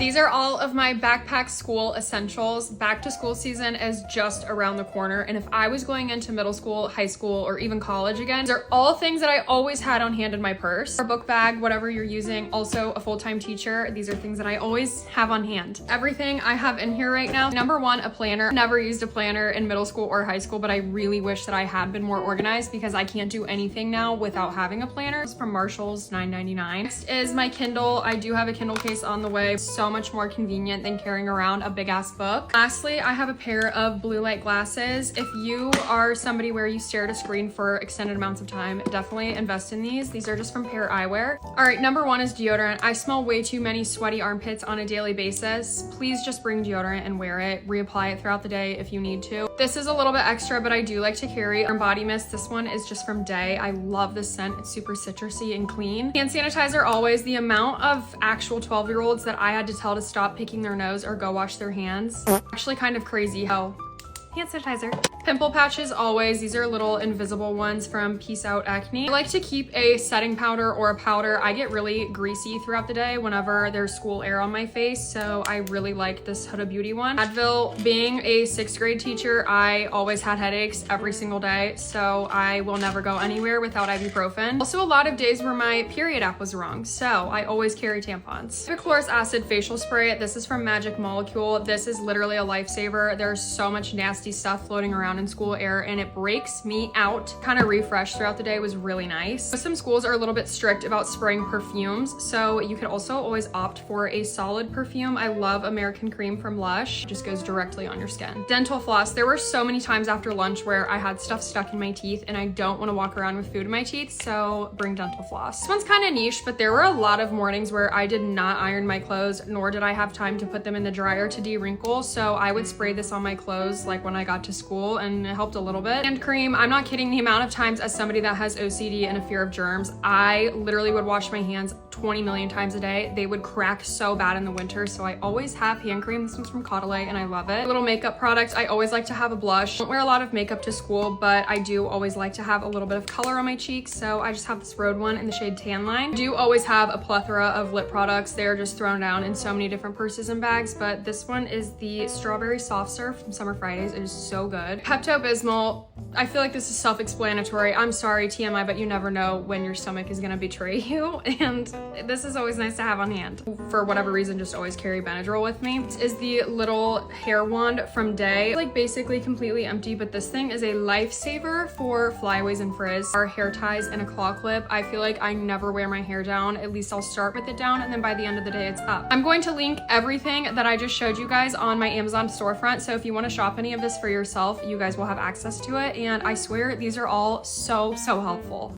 These are all of my backpack school essentials. Back to school season is just around the corner, and if I was going into middle school, high school, or even college again, these are all things that I always had on hand in my purse. Or book bag, whatever you're using. Also a full-time teacher. These are things that I always have on hand. Everything I have in here right now. Number one, a planner. Never used a planner in middle school or high school, but I really wish that I had been more organized because I can't do anything now without having a planner. It's from Marshall's, $9.99. Next is my Kindle. I do have a Kindle case on the way. So much more convenient than carrying around a big ass book. Lastly, I have a pair of blue light glasses. If you are somebody where you stare at a screen for extended amounts of time, definitely invest in these. These are just from Pair Eyewear. All right, number one is deodorant. I smell way too many sweaty armpits on a daily basis. Please just bring deodorant and wear it. Reapply it throughout the day if you need to. This is a little bit extra, but I do like to carry our body mist. This one is just from Day. I love this scent. It's super citrusy and clean. Hand sanitizer always. The amount of actual 12-year-olds that I had to tell to stop picking their nose or go wash their hands. Actually kind of crazy how hand sanitizer. Pimple patches always. These are little invisible ones from Peace Out Acne. I like to keep a setting powder or a powder. I get really greasy throughout the day whenever there's school air on my face, so I really like this Huda Beauty one. Advil. Being a 6th grade teacher, I always had headaches every single day, so I will never go anywhere without ibuprofen. Also a lot of days where my period app was wrong, so I always carry tampons. Hypochlorous acid facial spray. This is from Magic Molecule. This is literally a lifesaver. There's so much nasty stuff floating around in school air and it breaks me out. Kind of refresh throughout the day was really nice. Some schools are a little bit strict about spraying perfumes, so you could also always opt for a solid perfume. I love American Cream from Lush. It just goes directly on your skin. Dental floss. There were so many times after lunch where I had stuff stuck in my teeth and I don't want to walk around with food in my teeth, so bring dental floss. This one's kind of niche, but there were a lot of mornings where I did not iron my clothes, nor did I have time to put them in the dryer to de-wrinkle, so I would spray this on my clothes like when I got to school, and it helped a little bit. Hand cream. I'm not kidding. The amount of times as somebody that has OCD and a fear of germs, I literally would wash my hands 20 million times a day. They would crack so bad in the winter, so I always have hand cream. This one's from Caudalie and I love it. Little makeup product. I always like to have a blush. I don't wear a lot of makeup to school, but I do always like to have a little bit of color on my cheeks, so I just have this Rhode one in the shade Tan Line. I do always have a plethora of lip products. They're just thrown down in so many different purses and bags, but this one is the Strawberry Soft Serve from Summer Fridays. It is so good. Pepto-Bismol. I feel like this is self-explanatory. I'm sorry, TMI, but you never know when your stomach is gonna betray you, and this is always nice to have on hand. For whatever reason, just always carry Benadryl with me. This is the little hair wand from Day. Like basically completely empty, but this thing is a lifesaver for flyaways and frizz. Our hair ties and a claw clip. I feel like I never wear my hair down. At least I'll start with it down, and then by the end of the day, it's up. I'm going to link everything that I just showed you guys on my Amazon storefront, so if you want to shop any of this for yourself, you guys will have access to it, and I swear these are all so helpful.